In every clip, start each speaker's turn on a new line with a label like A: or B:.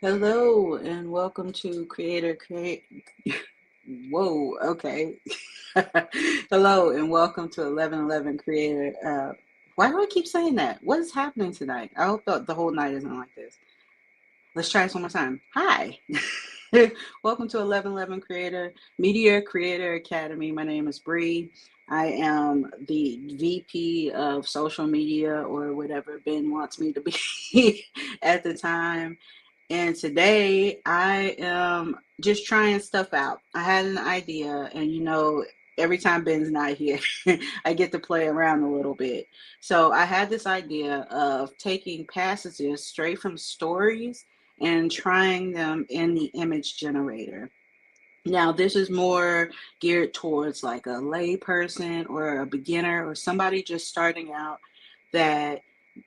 A: Hello and welcome to Creator Create. Whoa, okay. Hello and welcome to 1111 Creator. Why do I keep saying that? What is happening tonight? I hope the whole night isn't like this. Let's try this one more time. Hi. Welcome to 1111 Creator Media Creator Academy. My name is Bree. I am the VP of social media or whatever Ben wants me to be at the time. And today I am just trying stuff out. I had an idea, and every time Ben's not here, I get to play around a little bit. So I had this idea of taking passages straight from stories and trying them in the image generator. Now, this is more geared towards like a lay person or a beginner or somebody just starting out that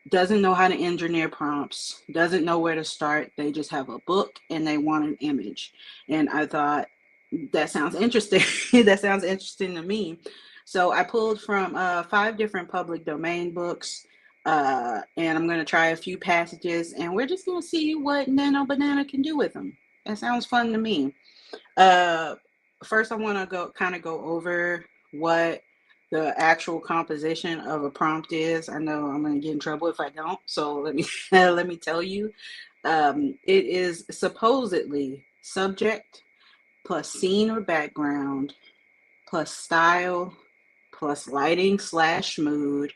A: doesn't know how to engineer prompts, doesn't know where to start. They just have a book and they want an image. And I thought, that sounds interesting. That sounds interesting to me. So I pulled from 5 different public domain books, and I'm going to try a few passages, and we're just going to see what Nano Banana can do with them. That sounds fun to me. Uh, First, I want to go over what the actual composition of a prompt is. I know I'm going to get in trouble if I don't, so let me let me tell you. It is supposedly subject plus scene or background plus style plus lighting slash mood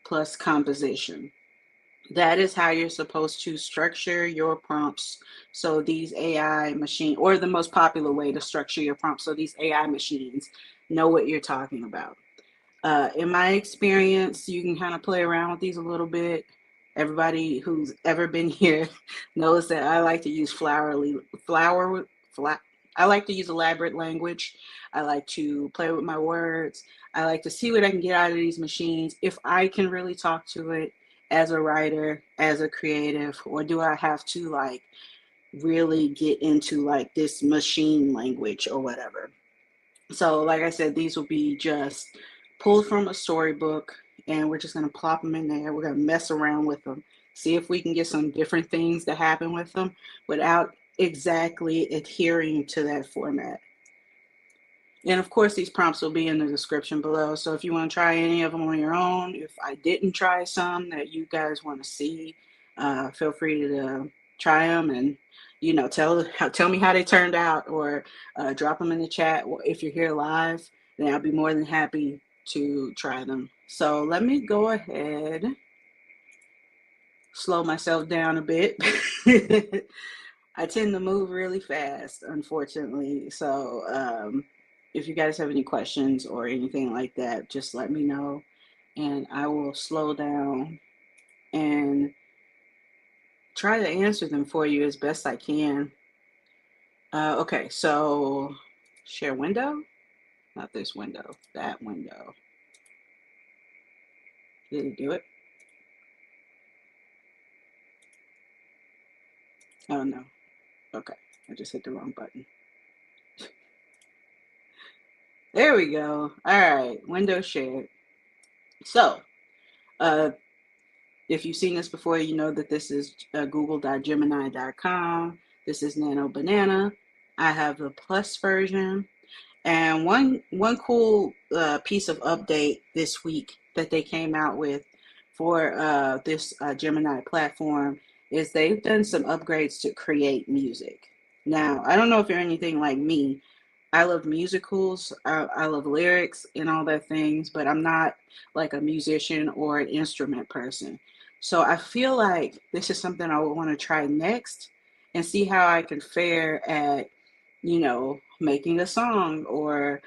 A: plus composition. That is how you're supposed to structure your prompts. So these AI machine, or the most popular way to structure your prompts, so these AI machines know what you're talking about. In my experience, you can kind of play around with these a little bit. Everybody who's ever been here knows that I like to use flower, fla, I like to use elaborate language. I like to play with my words. I like to see what I can get out of these machines. If I can really talk to it as a writer, as a creative, or do I have to like really get into like this machine language or whatever? So, like I said, these will be just pulled from a storybook, and we're just going to plop them in there. We're going to mess around with them, see if we can get some different things to happen with them without exactly adhering to that format. And of course, these prompts will be in the description below. So if you want to try any of them on your own, if I didn't try some that you guys want to see, feel free to try them and tell me how they turned out, or drop them in the chat. If you're here live, then I'll be more than happy to try them. So let me go ahead, slow myself down a bit. I tend to move really fast, unfortunately. So if you guys have any questions or anything like that, just let me know and I will slow down and try to answer them for you as best I can. Okay, so share window, not this window, that window. Did it do it? Oh no. Okay, I just hit the wrong button. There we go. All right, window shared. So, uh, if you've seen this before, you know that this is google.gemini.com. This is Nano Banana. I have the plus version. And one cool piece of update this week that they came out with for this Gemini platform is they've done some upgrades to create music. Now, I don't know if you're anything like me. I love musicals. I love lyrics and all that things, but I'm not like a musician or an instrument person. So I feel like this is something I would want to try next and see how I can fare at, making a song, or,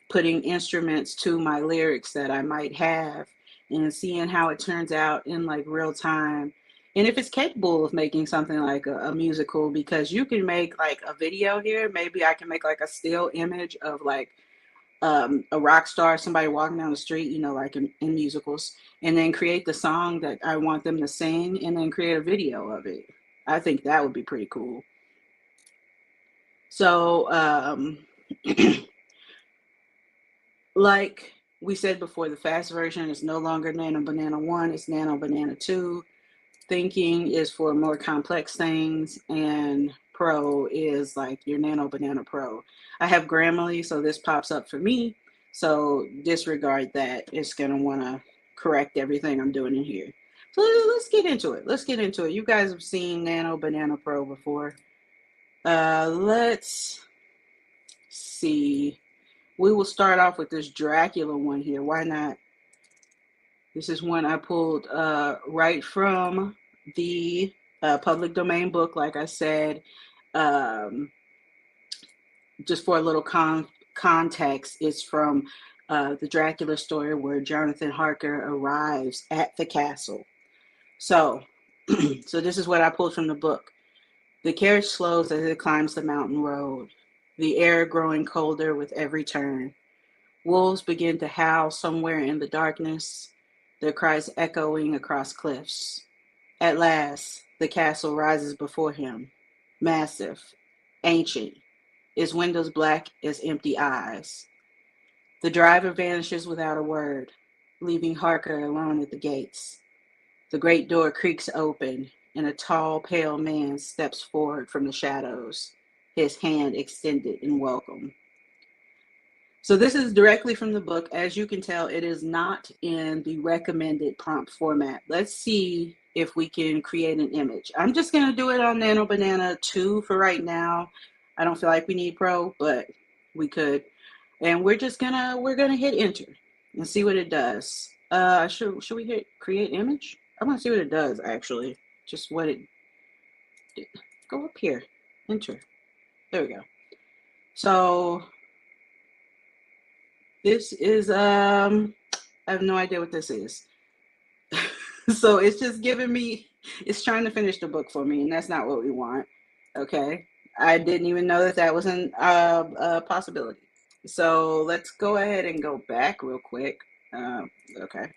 A: putting instruments to my lyrics that I might have, and seeing how it turns out in like real time. And if it's capable of making something like a musical, because you can make like a video here, maybe I can make like a still image of like a rock star, somebody walking down the street, like in musicals, and then create the song that I want them to sing and then create a video of it. I think that would be pretty cool. So, like we said before, the fast version is no longer Nano Banana 1, it's Nano Banana 2. thinking is for more complex things, and pro is like your Nano Banana Pro. I have Grammarly, so this pops up for me. So disregard that. It's going to want to correct everything I'm doing in here. So let's get into it. Let's get into it. You guys have seen Nano Banana Pro before. Let's see. We will start off with this Dracula one here. Why not? This is one I pulled right from the public domain book, like I said. Um, just for a little context, it's from the Dracula story where Jonathan Harker arrives at the castle. So, so this is what I pulled from the book. The carriage slows as it climbs the mountain road, the air growing colder with every turn. Wolves begin to howl somewhere in the darkness, their cries echoing across cliffs. At last, the castle rises before him, massive, ancient, its windows black as empty eyes. The driver vanishes without a word, leaving Harker alone at the gates. The great door creaks open, and a tall, pale man steps forward from the shadows, his hand extended in welcome. So this is directly from the book. As you can tell, it is not in the recommended prompt format. Let's see if we can create an image. I'm just going to do it on Nano Banana 2 for right now. I don't feel like we need Pro, but we could. And we're gonna hit enter and see what it does. Should we hit create image? I want to see what it does actually. Just what it did. Go up here, enter. There we go. So this is I have no idea what this is. So it's just giving me, it's trying to finish the book for me, and that's not what we want. Okay, I didn't even know that was a possibility. So let's go ahead and go back real quick. Okay.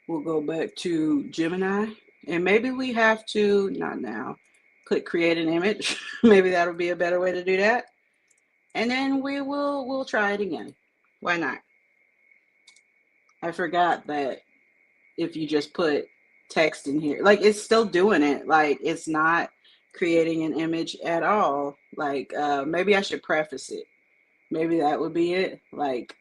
A: We'll go back to Gemini, and maybe we have to, not now, click create an image. Maybe that'll be a better way to do that. And then we'll try it again. Why not? I forgot that if you just put text in here, like it's still doing it. Like it's not creating an image at all. Like maybe I should preface it. Maybe that would be it. Like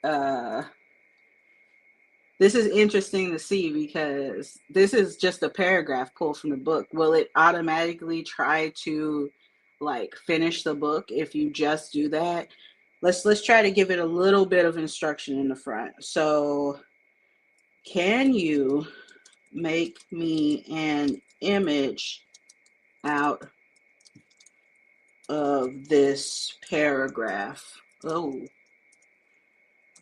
A: this is interesting to see because this is just a paragraph pulled from the book. Will it automatically try to like finish the book if you just do that? Let's try to give it a little bit of instruction in the front. So, can you make me an image out of this paragraph? Oh,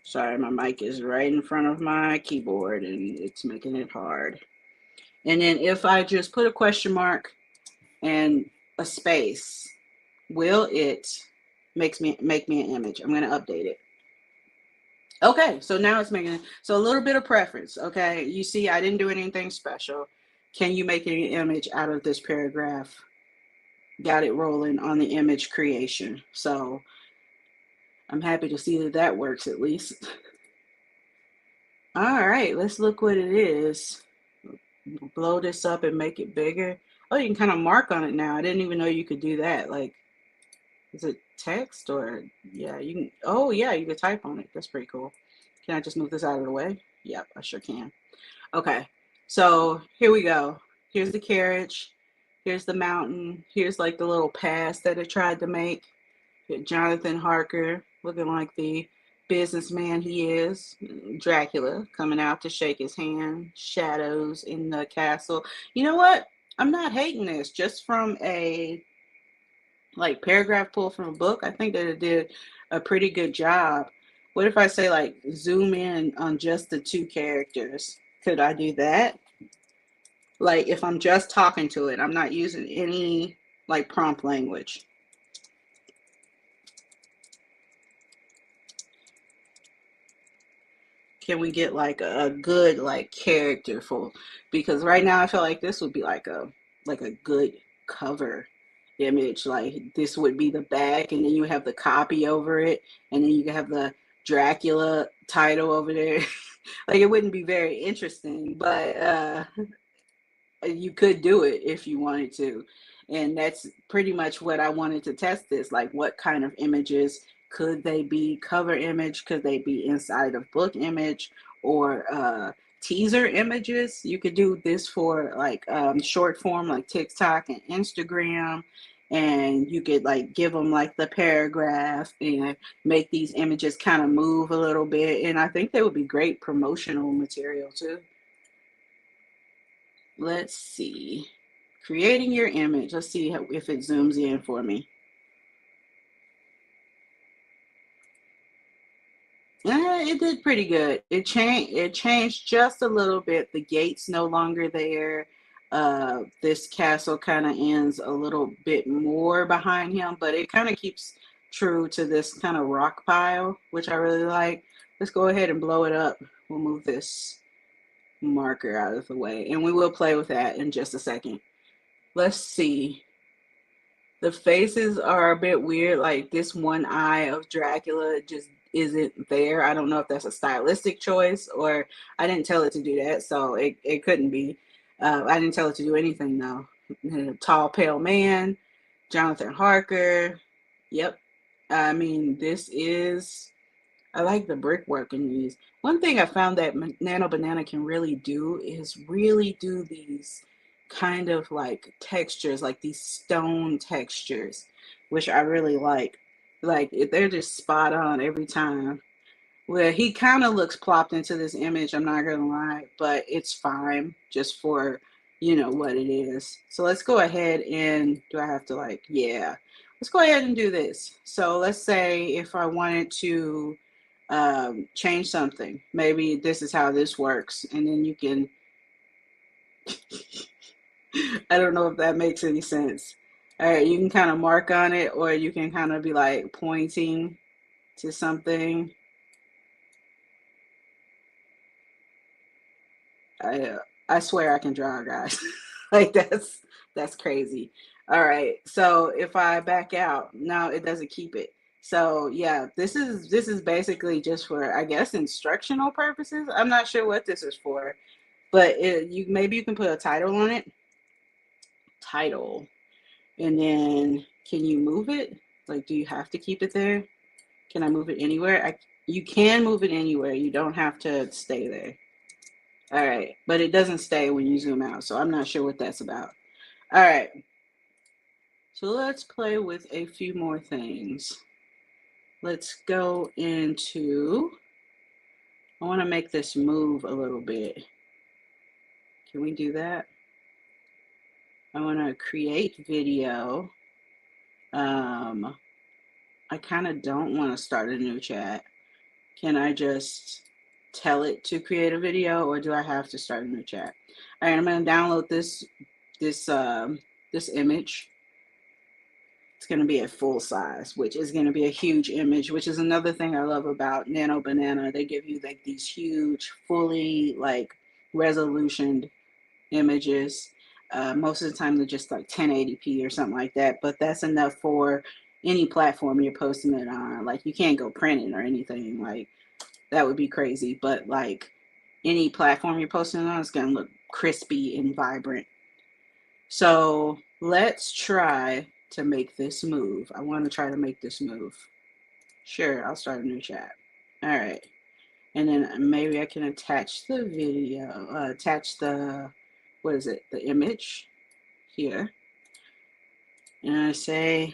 A: sorry, my mic is right in front of my keyboard and it's making it hard. And then if I just put a question mark and a space, will it make me an image? I'm going to update it. Okay, so now it's making it. So a little bit of preference. Okay, you see, I didn't do anything special. Can you make an image out of this paragraph? Got it rolling on the image creation. So I'm happy to see that that works at least. All right, let's look what it is. Blow this up and make it bigger. Oh, you can kind of mark on it now. I didn't even know you could do that. Like, is it text or, yeah, you can, oh yeah, you can type on it. That's pretty cool. Can I just move this out of the way? Yep, I sure can. Okay, so here we go. Here's the carriage. Here's the mountain. Here's like the little pass that it tried to make. Jonathan Harker looking like the businessman he is. Dracula coming out to shake his hand. Shadows in the castle. You know what? I'm not hating this. Just from a like paragraph pull from a book, I think that it did a pretty good job. What if I say like zoom in on just the two characters? Could I do that? Like if I'm just talking to it, I'm not using any like prompt language. Can we get like a good like character for, because right now I feel like this would be like a good cover image. Like this would be the back, and then you have the copy over it, and then you have the Dracula title over there. Like it wouldn't be very interesting, but you could do it if you wanted to. And that's pretty much what I wanted to test this. Like, what kind of images could they be? Cover image? Could they be inside of book image or teaser images? You could do this for like short form, like TikTok and Instagram. And you could like give them like the paragraph and make these images kind of move a little bit. And I think they would be great promotional material too. Let's see. Creating your image. Let's see if it zooms in for me. It did pretty good. It changed just a little bit. The gate's no longer there. This castle kind of ends a little bit more behind him, but it kind of keeps true to this kind of rock pile, which I really like. Let's go ahead and blow it up. We'll move this marker out of the way, and we will play with that in just a second. Let's see. The faces are a bit weird. Like this one eye of Dracula just isn't there. I don't know if that's a stylistic choice or I didn't tell it to do that, so it couldn't be. I didn't tell it to do anything though. Tall, pale man, Jonathan Harker. Yep. I mean, this is I like the brickwork in these. One thing I found that Nano Banana can really do is really do these kind of like textures, like these stone textures, which I really like. Like they're just spot on every time. Well, he kind of looks plopped into this image, I'm not gonna lie, but it's fine just for, what it is. So let's go ahead and do I have to like, yeah, let's go ahead and do this. So let's say if I wanted to change something, maybe this is how this works, and then you can, I don't know if that makes any sense. All right, you can kind of mark on it, or you can kind of be like pointing to something. I I swear I can draw, guys. Like that's crazy. All right. So if I back out, now it doesn't keep it. So yeah, this is basically just for I guess instructional purposes. I'm not sure what this is for, but you maybe you can put a title on it. Title. And then can you move it? Like do you have to keep it there? Can I move it anywhere? You can move it anywhere. You don't have to stay there. All right, but it doesn't stay when you zoom out, so I'm not sure what that's about. All right, so let's play with a few more things. Let's go into, I want to make this move a little bit. Can we do that? I want to create video. I kind of don't want to start a new chat. Can I just tell it to create a video, or do I have to start a new chat? All right, I'm going to download this image. It's going to be at full size, which is going to be a huge image, which is another thing I love about Nano Banana. They give you like these huge, fully like resolution images. Most of the time they're just like 1080p or something like that, but that's enough for any platform you're posting it on. Like you can't go print it or anything. Like that would be crazy, but like any platform you're posting it on, it's going to look crispy and vibrant. So let's try to make this move. I want to try to make this move. Sure, I'll start a new chat. All right. And then maybe I can attach the video, attach the, what is it, the image here. And I say,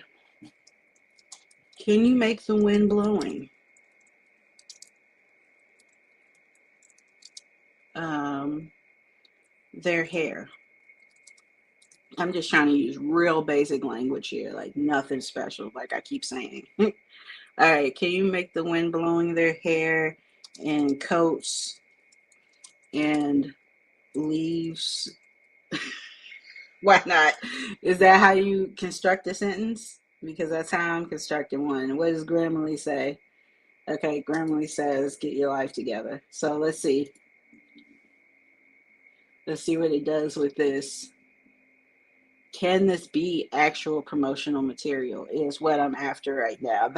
A: can you make the wind blowing? Their hair. I'm just trying to use real basic language here, like nothing special, like I keep saying. All right, can you make the wind blowing their hair and coats and leaves? Why not? Is that how you construct a sentence? Because that's how I'm constructing one. What does Grammarly say? Okay, Grammarly says, get your life together. So let's see. Let's see what it does with this. Can this be actual promotional material is what I'm after right now.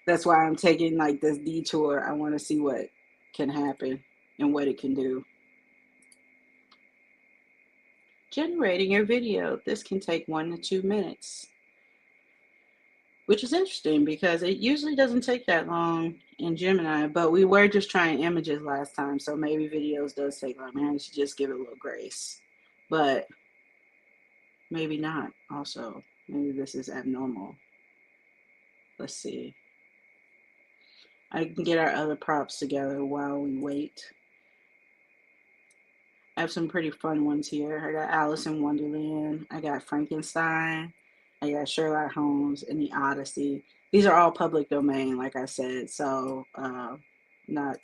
A: That's why I'm taking like this detour. I want to see what can happen and what it can do. Generating your video. This can take 1 to 2 minutes, which is interesting because it usually doesn't take that long in Gemini, but we were just trying images last time, so maybe videos does take long. Maybe I should just give it a little grace, but maybe not also. Maybe this is abnormal. Let's see. I can get our other props together while we wait. I have some pretty fun ones here. I got Alice in Wonderland. I got Frankenstein. I got Sherlock Holmes and the Odyssey. These are all public domain, like I said. So, not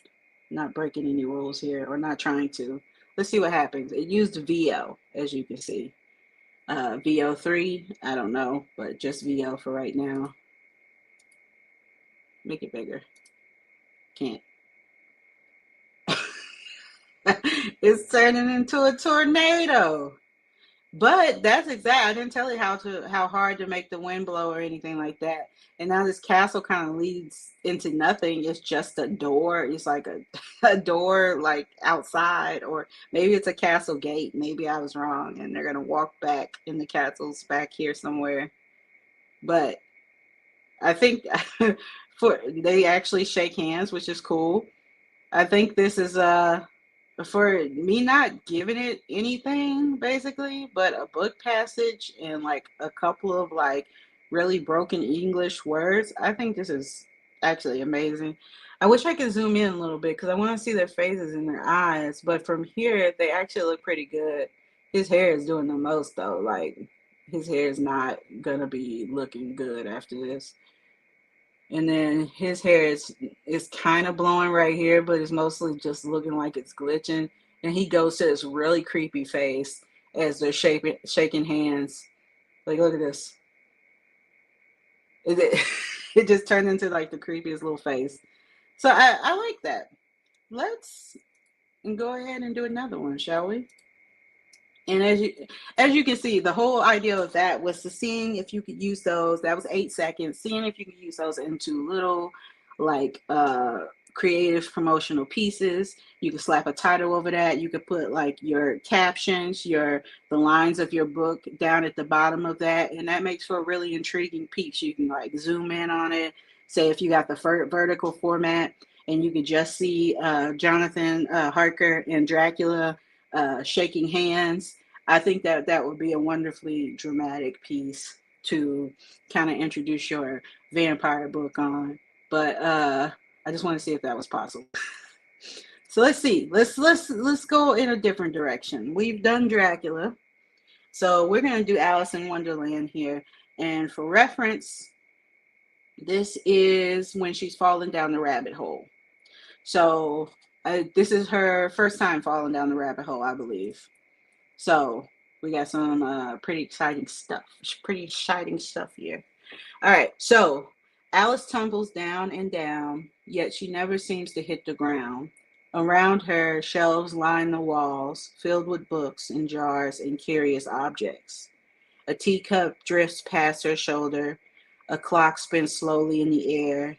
A: not breaking any rules here, or not trying to. Let's see what happens. It used VO, as you can see. VO3, I don't know, but just VO for right now. Make it bigger. Can't. It's turning into a tornado. But that's exact. I didn't tell you how hard to make the wind blow or anything like that. And now this castle kind of leads into nothing. It's just a door. It's like a door like outside, or maybe it's a castle gate. Maybe I was wrong, and they're gonna walk back, and the castle's back here somewhere. But I think for they actually shake hands, which is cool. I think this is for me not giving it anything basically, but a book passage and like a couple of like really broken English words. I think this is actually amazing. I wish I could zoom in a little bit because I want to see their faces and their eyes, but from here they actually look pretty good. His hair is doing the most though. Like his hair is not gonna be looking good after this. And then his hair is kind of blowing right here, but it's mostly just looking like it's glitching. And he goes to this really creepy face as they're shaking hands. Like, look at this. It, it just turned into like the creepiest little face. So I like that. Let's go ahead and do another one, shall we? And as you can see, the whole idea of that was to seeing if you could use those. That was 8 seconds. Seeing if you could use those into little, like, creative promotional pieces. You could slap a title over that. You could put like your captions, the lines of your book down at the bottom of that, and that makes for a really intriguing piece. You can like zoom in on it. Say if you got the vertical format, and you could just see Jonathan Harker and Dracula shaking hands. I think that would be a wonderfully dramatic piece to kind of introduce your vampire book on. But I just want to see if that was possible. So let's see. Let's go in a different direction. We've done Dracula, so we're gonna do Alice in Wonderland here. And for reference, this is when she's falling down the rabbit hole. So this is her first time falling down the rabbit hole, I believe. So we got some pretty exciting stuff. Pretty exciting stuff here. All right. So Alice tumbles down and down, yet she never seems to hit the ground. Around her, shelves line the walls, filled with books and jars and curious objects. A teacup drifts past her shoulder. A clock spins slowly in the air.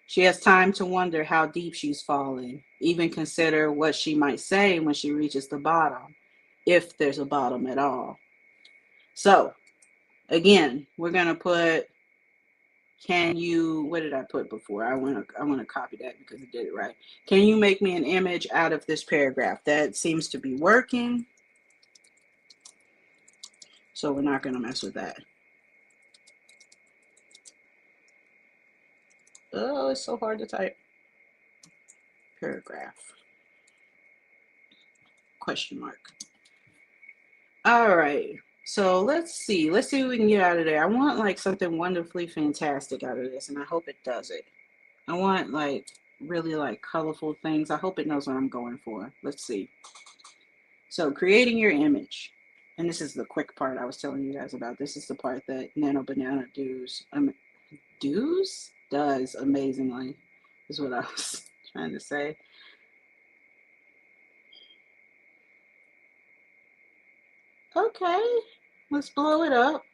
A: She has time to wonder how deep she's fallen, even consider what she might say when she reaches the bottom, if there's a bottom at all. So, again, we're going to put, what did I put before? I want to copy that because it did it right. Can you make me an image out of this paragraph? That seems to be working. So we're not going to mess with that. Oh, it's so hard to type. Paragraph. Question mark. All right. So let's see. Let's see what we can get out of there. I want like something wonderfully fantastic out of this, and I hope it does it. I want like really like colorful things. I hope it knows what I'm going for. Let's see. So creating your image. And this is the quick part I was telling you guys about. This is the part that Nano Banana does amazingly, is what I was trying to say. Okay, let's blow it up.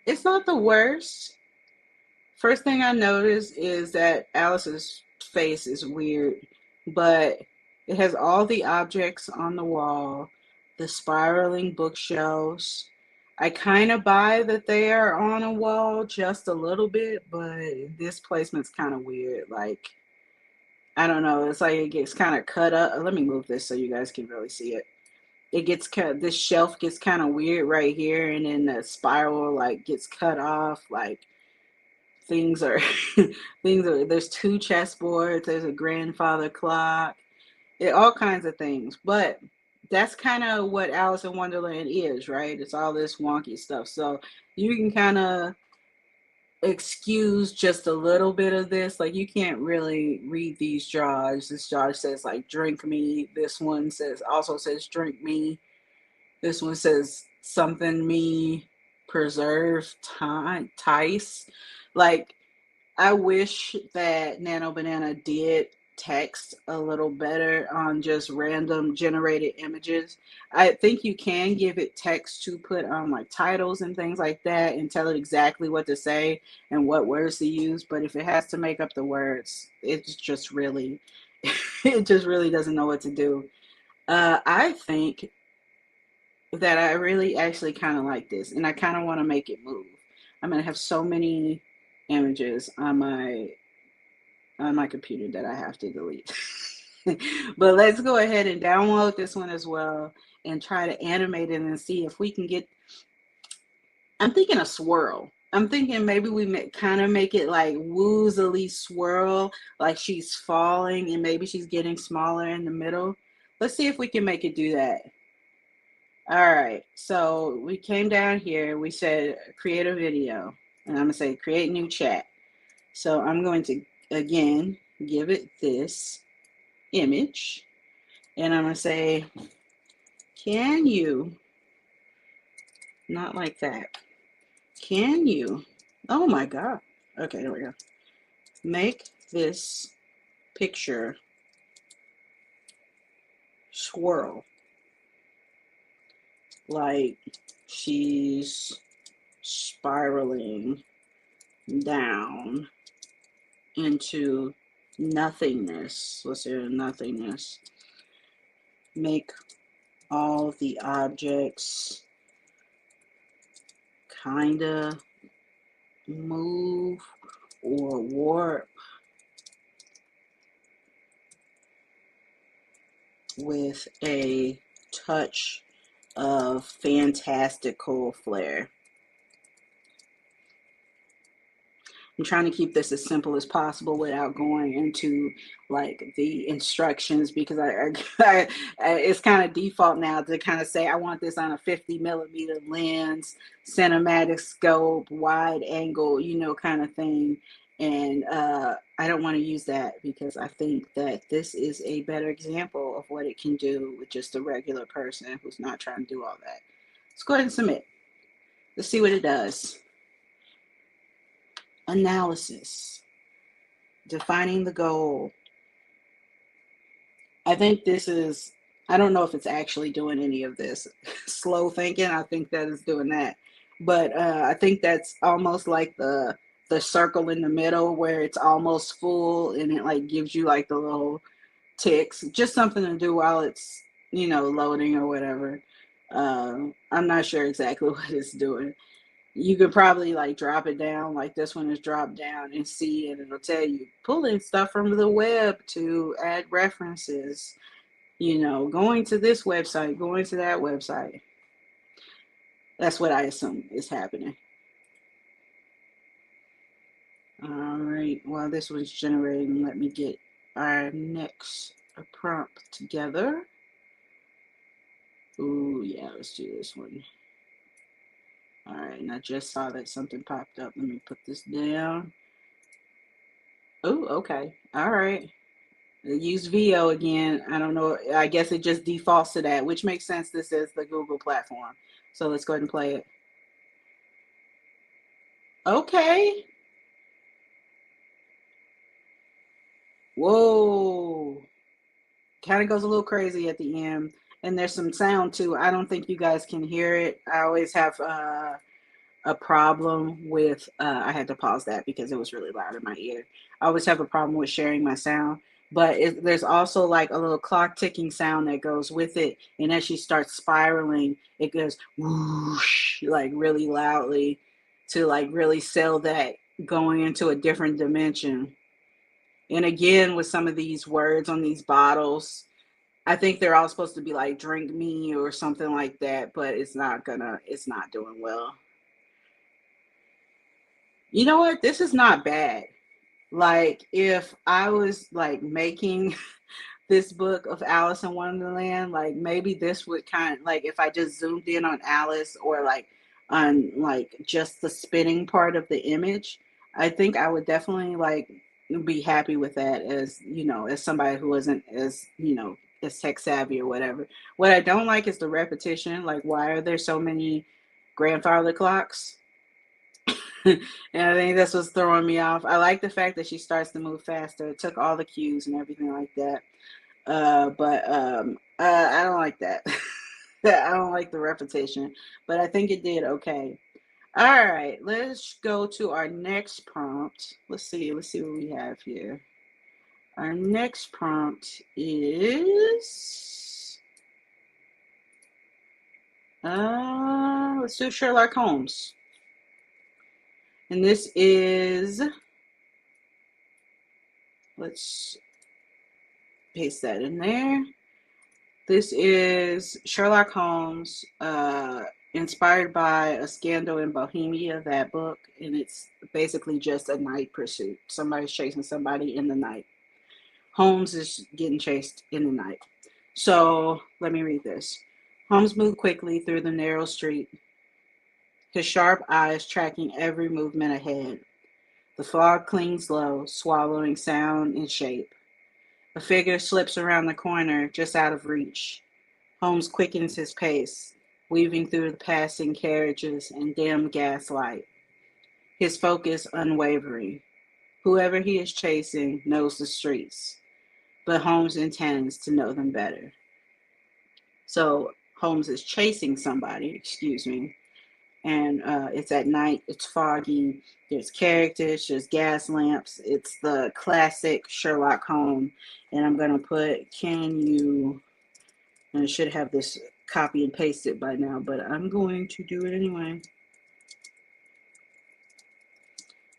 A: It's not the worst. First thing I noticed is that Alice's face is weird, but it has all the objects on the wall, the spiraling bookshelves. I kind of buy that they are on a wall just a little bit, but this placement's kind of weird. Like, I don't know, it's like it gets kind of cut up. Let me move this so you guys can really see it. It gets cut, this shelf gets kind of weird right here, and then the spiral like gets cut off. Like, things are things are, there's two chessboards, there's a grandfather clock, all kinds of things. But that's kind of what Alice in Wonderland is, right? It's all this wonky stuff. So you can kind of excuse just a little bit of this. Like, you can't really read these jars. This jar says like drink me. This one says drink me. This one says something me, preserve time, Tice. Like, I wish that Nano Banana did text a little better on just random generated images. I think you can give it text to put on like titles and things like that and tell it exactly what to say and what words to use. But if it has to make up the words, it's just really, it just really doesn't know what to do. I think that I really actually kind of like this, and I kind of want to make it move. I'm gonna have so many images on my computer that I have to delete. But let's go ahead and download this one as well and try to animate it and see if we can get. I'm thinking a swirl. I'm thinking maybe we kind of make it like woozily swirl, like she's falling and maybe she's getting smaller in the middle. Let's see if we can make it do that. All right, so we came down here, we said create a video, and I'm gonna say create new chat. So I'm going to, again, give it this image, and I'm gonna say, can you, not like that, can you, oh my God, okay, there we go, make this picture swirl like she's spiraling down into nothingness. Let's say nothingness. Make all the objects kind of move or warp with a touch of fantastical flair. I'm trying to keep this as simple as possible without going into like the instructions, because it's kind of default now to kind of say I want this on a 50mm lens, cinematic scope, wide angle, kind of thing. And I don't want to use that because I think that this is a better example of what it can do with just a regular person who's not trying to do all that. Let's go ahead and submit. Let's see what it does. Analysis, defining the goal. I think this is, I don't know if it's actually doing any of this. Slow thinking, I think that is doing that. But I think that's almost like the circle in the middle where it's almost full and it like gives you like the little ticks. Just something to do while it's, loading or whatever. I'm not sure exactly what it's doing. You could probably like drop it down like this one is dropped down and see, and it'll tell you pulling stuff from the web to add references, going to this website, going to that website. That's what I assume is happening. All right, while this one's generating, let me get our next prompt together. Ooh, yeah, let's do this one. All right, and I just saw that something popped up. Let me put this down. Oh, okay. All right. Use VO again. I don't know. I guess it just defaults to that, which makes sense. This is the Google platform. So let's go ahead and play it. Okay. Whoa. Kind of goes a little crazy at the end. And there's some sound too. I don't think you guys can hear it. I always have a problem with, I had to pause that because it was really loud in my ear. I always have a problem with sharing my sound, but there's also like a little clock ticking sound that goes with it. And as she starts spiraling, it goes whoosh, like really loudly to like really sell that going into a different dimension. And again, with some of these words on these bottles, I think they're all supposed to be like drink me or something like that, but it's not doing well. You know what? This is not bad. Like if I was like making this book of Alice in Wonderland, like maybe this would kind of like if I just zoomed in on Alice or like on like just the spinning part of the image, I think I would definitely like be happy with that as, you know, as somebody who isn't as, you know, as tech savvy or whatever. What I don't like is the repetition. Like, why are there so many grandfather clocks? And I think that's what's throwing me off. I like the fact that she starts to move faster. It took all the cues and everything like that. But I don't like that. I don't like the repetition, but I think it did okay. All right, let's go to our next prompt. Let's see what we have here. Our next prompt is let's do Sherlock Holmes. And this is, let's paste that in there. This is Sherlock Holmes, inspired by a scandal in Bohemia, that book, and it's basically just a night pursuit. Somebody's chasing somebody in the night. Holmes is getting chased in the night. So let me read this. Holmes moved quickly through the narrow street, his sharp eyes tracking every movement ahead. The fog clings low, swallowing sound and shape. A figure slips around the corner, just out of reach. Holmes quickens his pace, weaving through the passing carriages and dim gaslight, his focus unwavering. Whoever he is chasing knows the streets, but Holmes intends to know them better. So Holmes is chasing somebody, excuse me, and it's at night, it's foggy, there's characters, there's gas lamps, it's the classic Sherlock Holmes. And I'm going to put, can you, and I should have this copy and pasted by now, but I'm going to do it anyway.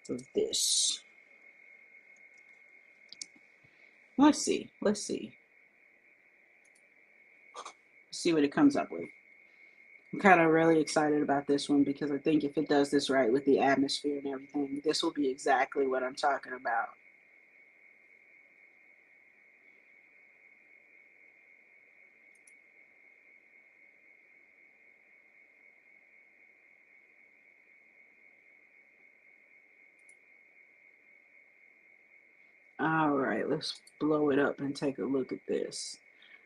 A: Of this. Let's see. Let's see. See what it comes up with. I'm kind of really excited about this one because I think if it does this right with the atmosphere and everything, this will be exactly what I'm talking about. All right, let's blow it up and take a look at this.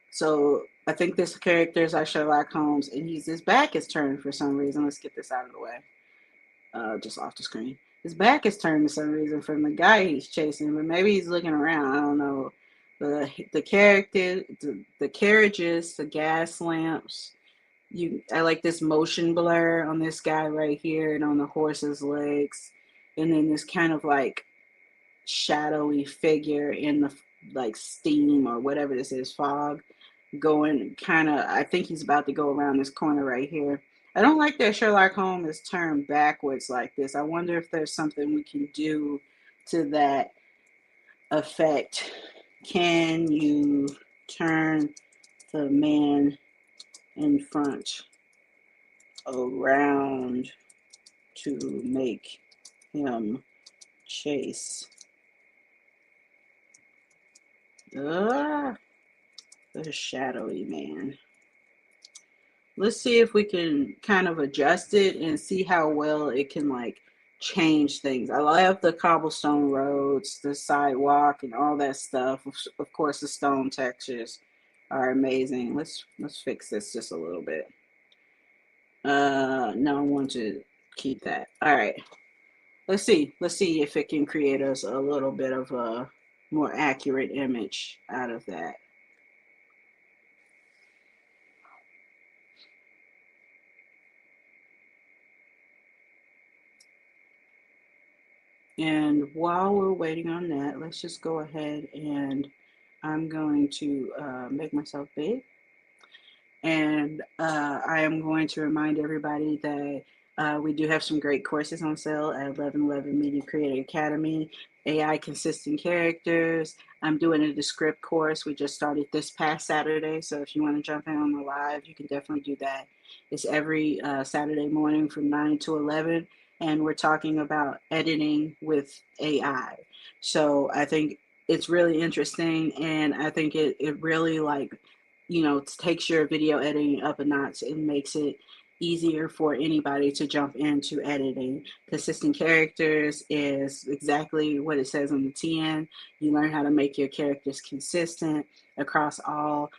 A: So I think this character is like Sherlock Holmes, and his back is turned for some reason. Let's get this out of the way. Just off the screen. His back is turned for some reason from the guy he's chasing, but maybe he's looking around. I don't know. The character, the carriages, the gas lamps. I like this motion blur on this guy right here and on the horse's legs, and then this kind of like shadowy figure in the like steam or whatever this is, fog, going kind of, I think he's about to go around this corner right here. I don't like that Sherlock Holmes is turned backwards like this. I wonder if there's something we can do to that effect. Can you turn the man in front around to make him chase the shadowy man? Let's see if we can kind of adjust it and see how well it can like change things. I love the cobblestone roads, the sidewalk, and all that stuff. Of course, the stone textures are amazing. Let's fix this just a little bit. No, I want to keep that. All right. Let's see. Let's see if it can create us a little bit of a more accurate image out of that. And while we're waiting on that, let's just go ahead and I'm going to make myself big. And I am going to remind everybody that we do have some great courses on sale at 1111 Media Creator Academy. AI consistent characters. I'm doing a Descript course. We just started this past Saturday. So if you want to jump in on the live, you can definitely do that. It's every Saturday morning from 9 to 11. And we're talking about editing with AI. So I think it's really interesting. And I think it really takes your video editing up a notch and makes it easier for anybody to jump into editing. Consistent characters is exactly what it says on the tin. You learn how to make your characters consistent across all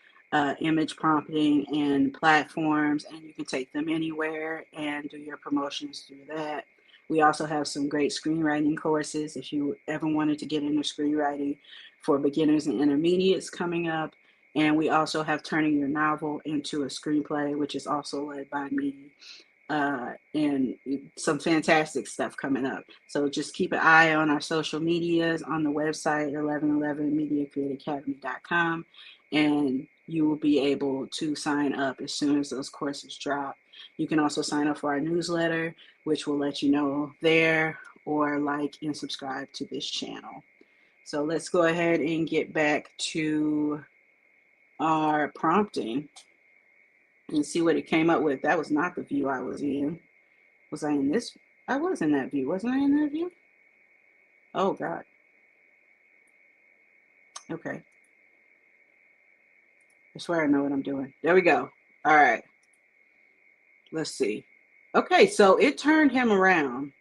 A: image prompting and platforms, and you can take them anywhere and do your promotions through that. We also have some great screenwriting courses if you ever wanted to get into screenwriting for beginners and intermediates coming up. And we also have turning your novel into a screenplay, which is also led by me. And some fantastic stuff coming up. So just keep an eye on our social medias on the website, 1111mediacreateacademy.com, and you will be able to sign up as soon as those courses drop. You can also sign up for our newsletter, which will let you know there, or like and subscribe to this channel. So let's go ahead and get back to our prompting and see what it came up with. That was not the view I was in. Was I in this? I was in that view. Wasn't I in that view? Oh, God. Okay. I swear I know what I'm doing. There we go. All right. Let's see. Okay, so it turned him around.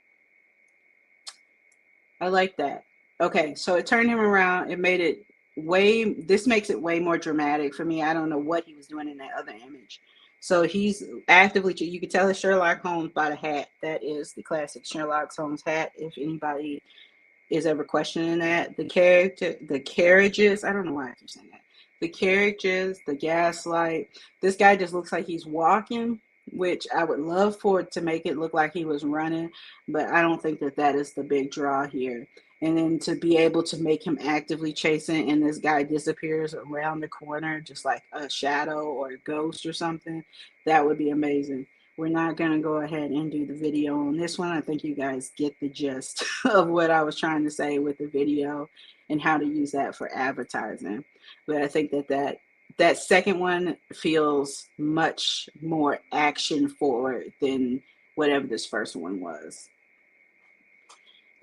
A: I like that. Okay, so it turned him around. It made it this makes it way more dramatic for me. I don't know what he was doing in that other image. So he's actively, you can tell it's Sherlock Holmes by the hat. That is the classic Sherlock Holmes hat. If anybody is ever questioning that, the carriages, I don't know why I keep saying that. The carriages, the gaslight, this guy just looks like he's walking, which I would love for it to make it look like he was running, but I don't think that is the big draw here. And then to be able to make him actively chasing and this guy disappears around the corner, just like a shadow or a ghost or something, that would be amazing. We're not going to go ahead and do the video on this one. I think you guys get the gist of what I was trying to say with the video and how to use that for advertising. But I think that second one feels much more action forward than whatever this first one was.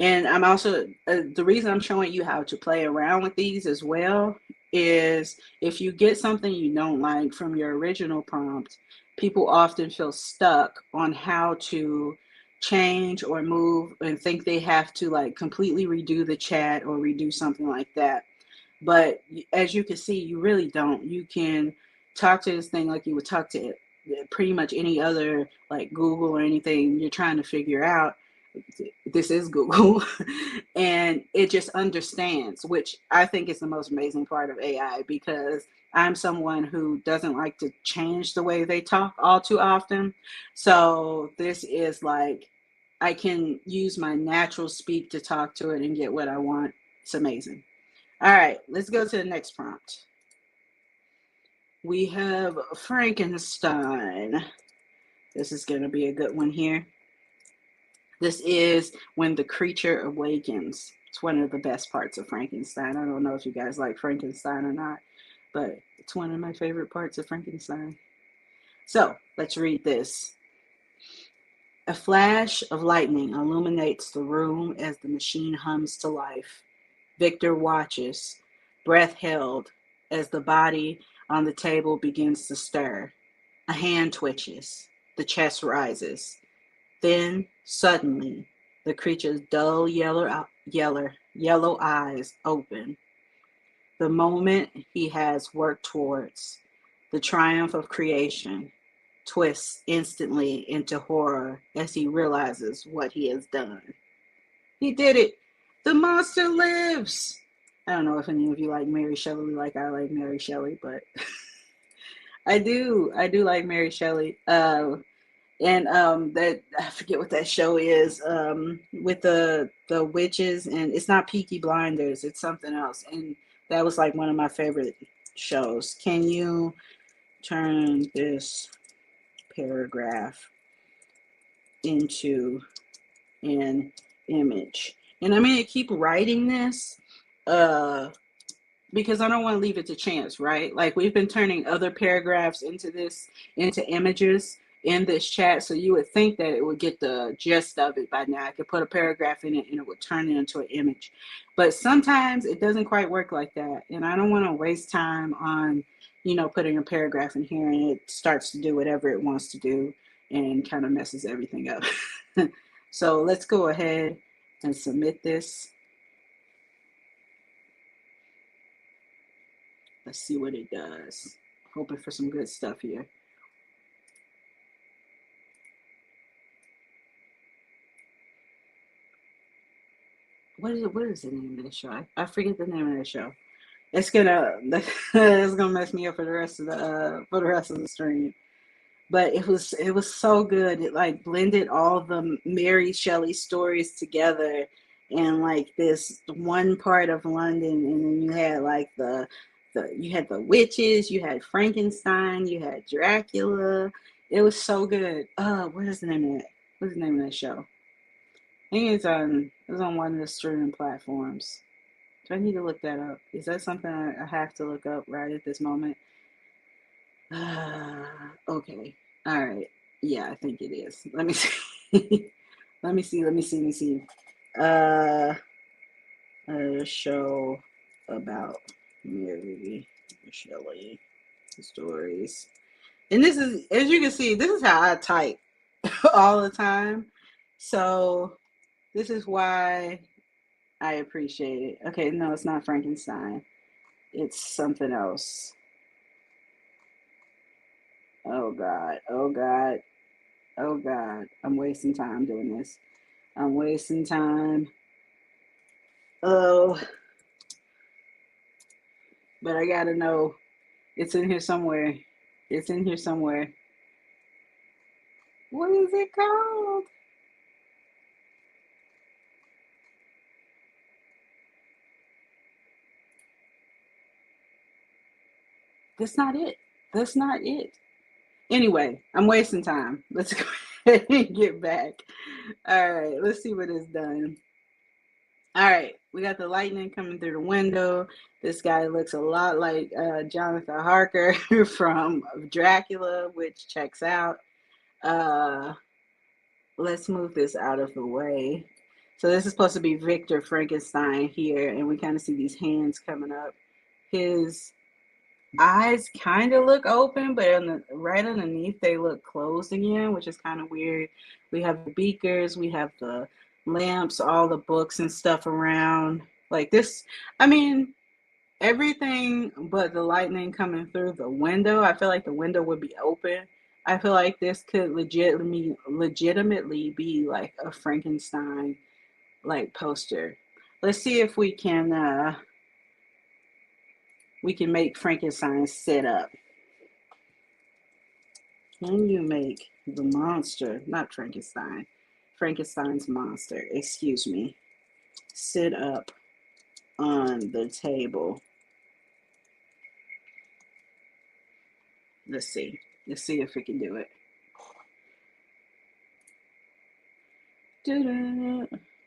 A: And I'm also, the reason I'm showing you how to play around with these as well is if you get something you don't like from your original prompt, people often feel stuck on how to change or move and think they have to like completely redo the chat or redo something like that. But as you can see, you really don't. You can talk to this thing like you would talk to pretty much any other like Google or anything you're trying to figure out. This is Google, and it just understands, which I think is the most amazing part of AI because I'm someone who doesn't like to change the way they talk all too often. So this is like I can use my natural speak to talk to it and get what I want. It's amazing. All right, let's go to the next prompt. We have Frankenstein. This is going to be a good one here. This is when the creature awakens. It's one of the best parts of Frankenstein. I don't know if you guys like Frankenstein or not, but it's one of my favorite parts of Frankenstein. So let's read this. A flash of lightning illuminates the room as the machine hums to life. Victor watches, breath held, as the body on the table begins to stir. A hand twitches. The chest rises. Then, suddenly, the creature's dull yellow eyes open. The moment he has worked towards, the triumph of creation, twists instantly into horror as he realizes what he has done. He did it! The monster lives! I don't know if any of you like Mary Shelley like I like Mary Shelley, but I do like Mary Shelley. And that, I forget what that show is, with the witches, and it's not Peaky Blinders, it's something else. And that was like one of my favorite shows. Can you turn this paragraph into an image? And I'm going to keep writing this, because I don't want to leave it to chance, right? Like, we've been turning other paragraphs into images in this chat. So you would think that it would get the gist of it by now. I could put a paragraph in it and it would turn it into an image. But sometimes it doesn't quite work like that. And I don't want to waste time on, putting a paragraph in here and it starts to do whatever it wants to do and kind of messes everything up. So let's go ahead and submit this. Let's see what it does. Hoping for some good stuff here. What is the name of the show? I forget the name of the show. It's gonna mess me up for the rest of the stream. But it was so good. It like blended all the Mary Shelley stories together in like this one part of London, and then you had like you had the witches, you had Frankenstein, you had Dracula. It was so good. What is the name of it? What's the name of that show? I think it's on one of the streaming platforms. Do I need to look that up? Is that something I have to look up right at this moment? Okay. All right. Yeah, I think it is. Let me see. Let me see. Uh, a show about Mary Shelley stories. And this is, as you can see, this is how I type all the time. So this is why I appreciate it. Okay, no, it's not Frankenstein. It's something else. Oh God. Oh God. Oh God. I'm wasting time doing this. I'm wasting time. Oh, but I gotta know. It's in here somewhere. It's in here somewhere. What is it called? That's not it. That's not it. Anyway, I'm wasting time. Let's go ahead and get back. All right, let's see what it's done. All right, we got the lightning coming through the window. This guy looks a lot like Jonathan Harker from Dracula, which checks out. Uh, let's move this out of the way. So this is supposed to be Victor Frankenstein here, and we kind of see these hands coming up. His eyes kind of look open, but right underneath they look closed again, which is kind of weird. We have the beakers, we have the lamps, all the books and stuff around. Like this, I mean, everything but the lightning coming through the window. I feel like the window would be open. I feel like this could legitimately be like a Frankenstein like poster. Let's see if we can make Frankenstein sit up. Can you make the monster, not Frankenstein, Frankenstein's monster, excuse me, sit up on the table? Let's see. Let's see if we can do it.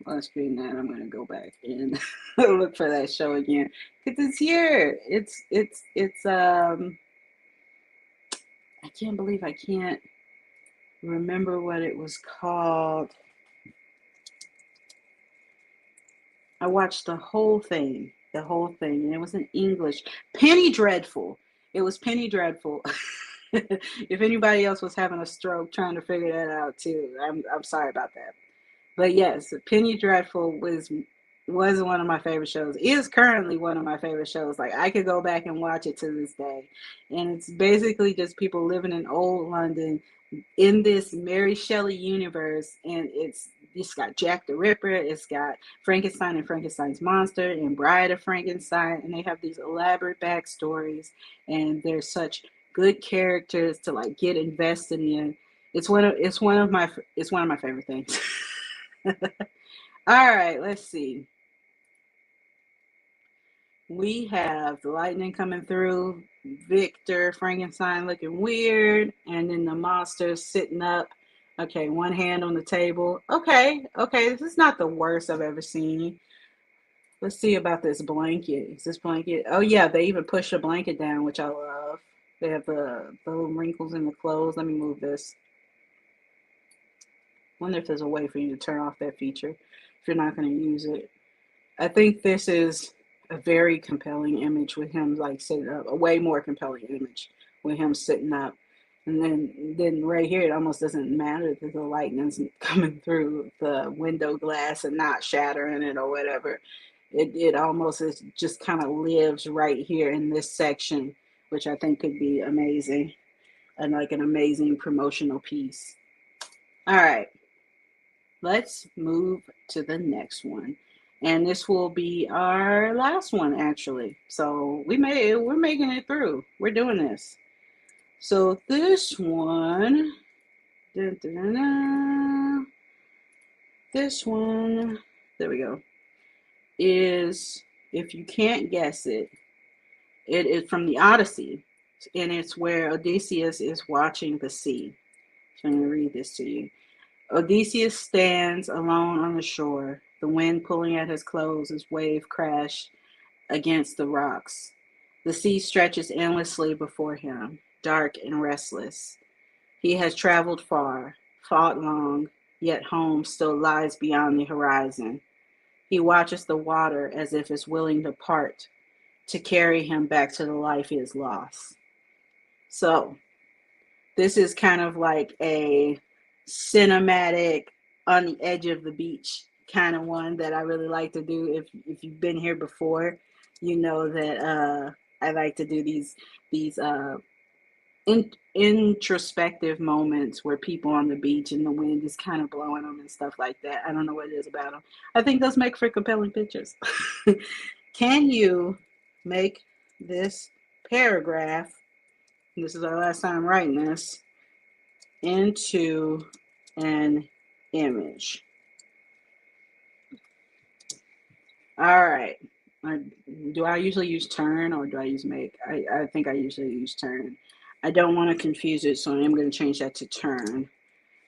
A: On screen that, I'm gonna go back and look for that show again because it's here. It's I can't believe I can't remember what it was called. I watched the whole thing, and it was in English. Penny Dreadful. It was Penny Dreadful. If anybody else was having a stroke trying to figure that out too, I'm sorry about that. But yes, Penny Dreadful was one of my favorite shows. It is currently one of my favorite shows. Like, I could go back and watch it to this day. And it's basically just people living in old London in this Mary Shelley universe, and it's got Jack the Ripper, it's got Frankenstein and Frankenstein's monster and Bride of Frankenstein, and they have these elaborate backstories, and they're such good characters to like get invested in. It's one of my favorite things. All right, let's see. We have the lightning coming through, Victor Frankenstein looking weird, and then the monster sitting up. Okay, one hand on the table. Okay, okay, this is not the worst I've ever seen. Let's see about this blanket. Is this blanket? Oh yeah, they even push the blanket down, which I love. They have the little wrinkles in the clothes. Let me move this. Wonder if there's a way for you to turn off that feature if you're not going to use it. I think this is a very compelling image with him like sitting up, a way more compelling image with him sitting up. And then right here, it almost doesn't matter that the lightning's coming through the window glass and not shattering it or whatever. It almost is just kind of lives right here in this section, which I think could be amazing and like an amazing promotional piece. All right, let's move to the next one. And this will be our last one actually. So we're making it through. We're doing this. So this one, dun, dun, dun, dun, this one, there we go, is, if you can't guess it, it is from the Odyssey. And it's where Odysseus is watching the sea. So I'm going to read this to you. Odysseus stands alone on the shore, the wind pulling at his clothes as waves crash against the rocks. The sea stretches endlessly before him, dark and restless. He has traveled far, fought long, yet home still lies beyond the horizon. He watches the water as if it's willing to part to carry him back to the life he has lost. So, this is kind of like a cinematic, on the edge of the beach kind of one that I really like to do. If you've been here before, you know that I like to do these introspective moments where people on the beach and the wind is kind of blowing them and stuff like that. I don't know what it is about them. I think those make for compelling pictures. Can you make this paragraph, this is our last time writing this, into an image? All right. Do I usually use turn or do I use make? I think I usually use turn. I don't want to confuse it, so I'm going to change that to turn.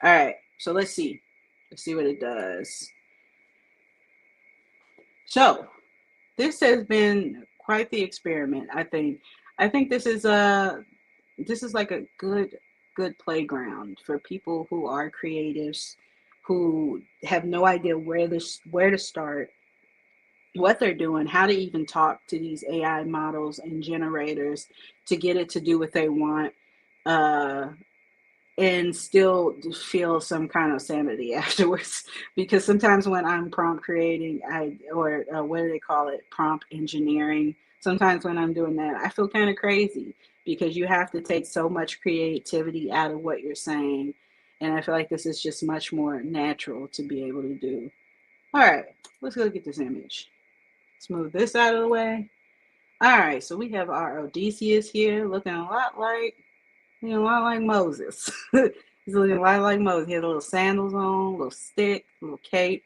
A: All right. So let's see. Let's see what it does. So this has been quite the experiment, I think. I think this is like a good playground for people who are creatives, who have no idea where to start, what they're doing, how to even talk to these AI models and generators to get it to do what they want, uh, and still feel some kind of sanity afterwards. Because sometimes when I'm prompt creating, or what do they call it, prompt engineering. Sometimes when I'm doing that, I feel kind of crazy because you have to take so much creativity out of what you're saying, and I feel like this is just much more natural to be able to do. All right, let's go get this image. Let's move this out of the way. All right, so we have our Odysseus here looking a lot like, a lot like Moses. He's looking a lot like Moses. He has little sandals on, little stick, little cape.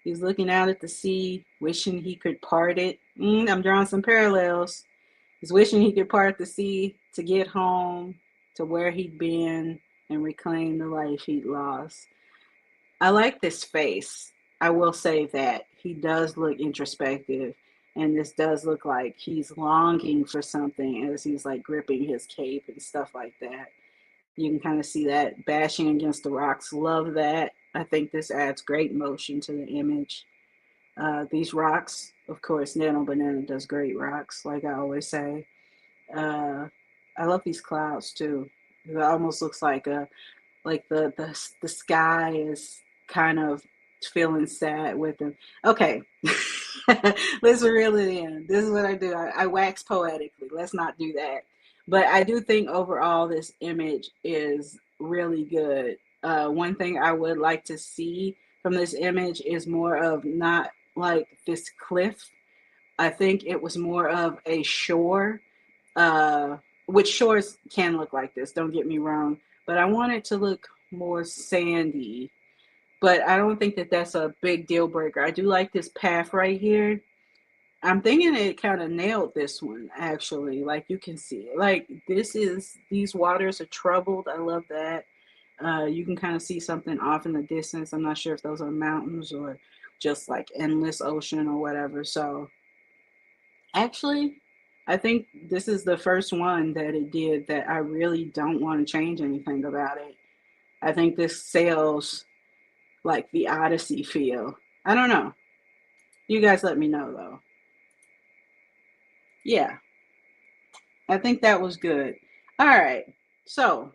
A: He's looking out at the sea, wishing he could part it. I'm drawing some parallels. He's wishing he could part the sea to get home to where he'd been and reclaim the life he'd lost. I like this face. I will say that he does look introspective, and this does look like he's longing for something as he's like gripping his cape and stuff like that. You can kind of see that bashing against the rocks. Love that. I think this adds great motion to the image. These rocks, of course, Nano Banana does great rocks, like I always say. Uh, I love these clouds too. It almost looks like the sky is kind of feeling sad with him. Okay, let's reel it in. This is what I do. I wax poetically. Let's not do that. But I do think overall this image is really good. One thing I would like to see from this image is more of not like this cliff. I think it was more of a shore, uh, which shores can look like this, don't get me wrong, but I want it to look more sandy. But I don't think that that's a big deal breaker. I do like this path right here. I'm thinking it kind of nailed this one, actually. Like you can see it. Like these waters are troubled. I love that. You can kind of see something off in the distance. I'm not sure if those are mountains or just like endless ocean or whatever. So actually, I think this is the first one that it did that I really don't want to change anything about it. I think this sells like the Odyssey feel. I don't know. You guys let me know though. Yeah, I think that was good. All right. So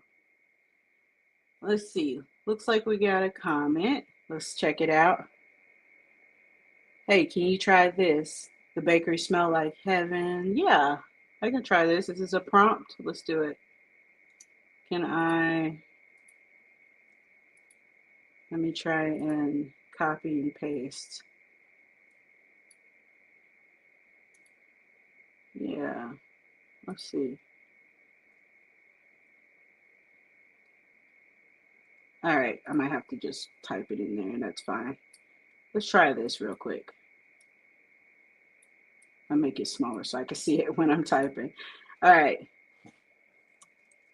A: let's see. Looks like we got a comment. Let's check it out. Hey, can you try this? The bakery smell like heaven. Yeah, I can try this. This is a prompt. Let's do it. Can I? Let me try and copy and paste. Yeah, let's see. All right, I might have to just type it in there, and that's fine. Let's try this real quick. I'll make it smaller so I can see it when I'm typing. All right.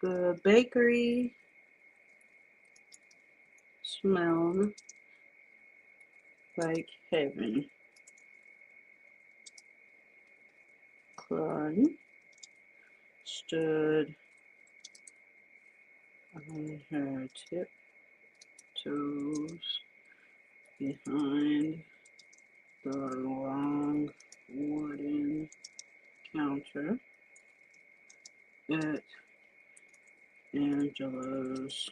A: The bakery smelled like heaven. Clun stood on her tiptoes behind the long wooden counter at Angela's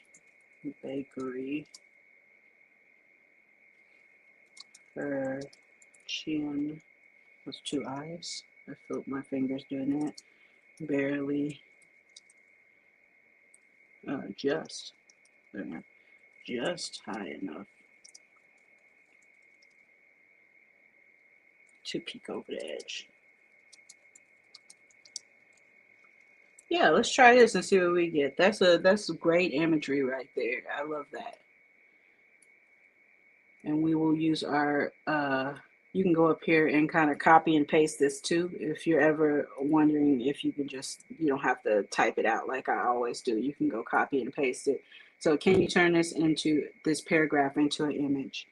A: bakery. Her chin was two eyes. I felt my fingers doing that. Barely, just there, just high enough to peek over the edge. Yeah, let's try this and see what we get. That's great imagery right there. I love that. And we will use our you can go up here and kind of copy and paste this too if you're ever wondering if you can just you don't have to type it out like I always do. You can go copy and paste it. So can you turn this paragraph into an image?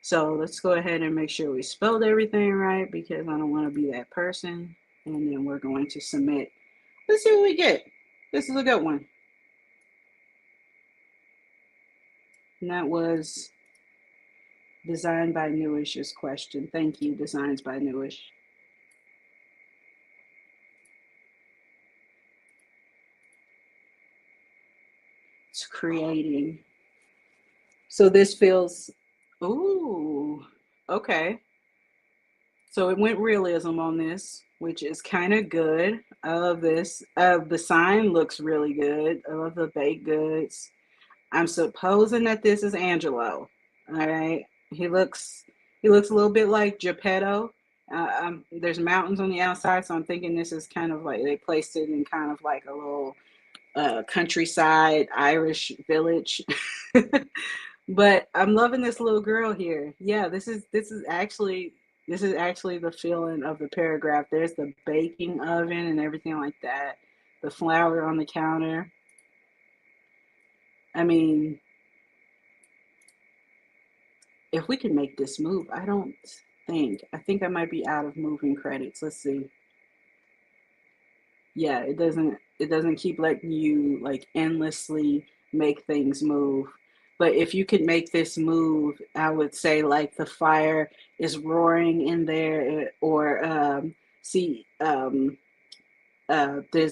A: So let's go ahead and make sure we spelled everything right because I don't want to be that person. And then we're going to submit. Let's see what we get. This is a good one. And that was Designed by Newish's question. Thank you, Designs by Newish. It's creating. So this feels, ooh, okay. So it went realism on this, which is kind of good. I love this. The sign looks really good. I love the baked goods. I'm supposing that this is Angelo. All right. He looks a little bit like Geppetto. There's mountains on the outside, so I'm thinking this is kind of like they placed it in kind of like a little countryside Irish village. But I'm loving this little girl here. Yeah, this is actually the feeling of the paragraph. There's the baking oven and everything like that. The flour on the counter. I mean, if we can make this move, I think I might be out of moving credits. Let's see. Yeah, it doesn't keep letting you like endlessly make things move. But if you could make this move, I would say like the fire is roaring in there, or see there's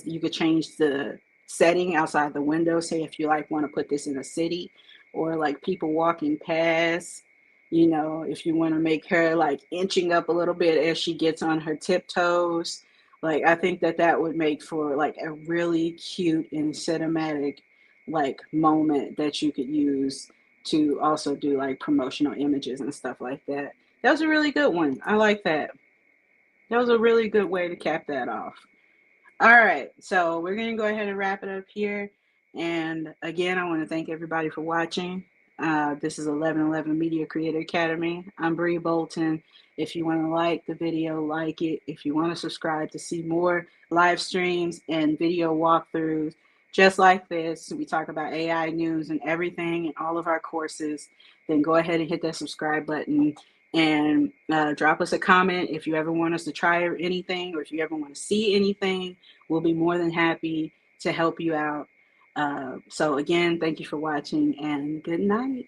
A: you could change the setting outside the window. Say if you like want to put this in a city, or like people walking past. If you want to make her like inching up a little bit as she gets on her tiptoes, like I think that would make for like a really cute and cinematic like moment that you could use to also do like promotional images and stuff like that. That was a really good one. I like that. That was a really good way to cap that off. All right, so we're gonna go ahead and wrap it up here. And again, I want to thank everybody for watching. This is 1111 Media Creator Academy. I'm Bree Bolton. If you want to like the video, like it. If you want to subscribe to see more live streams and video walkthroughs just like this, we talk about AI news and everything in all of our courses, then go ahead and hit that subscribe button and drop us a comment if you ever want us to try anything, or if you ever want to see anything. We'll be more than happy to help you out. So again, thank you for watching, and good night.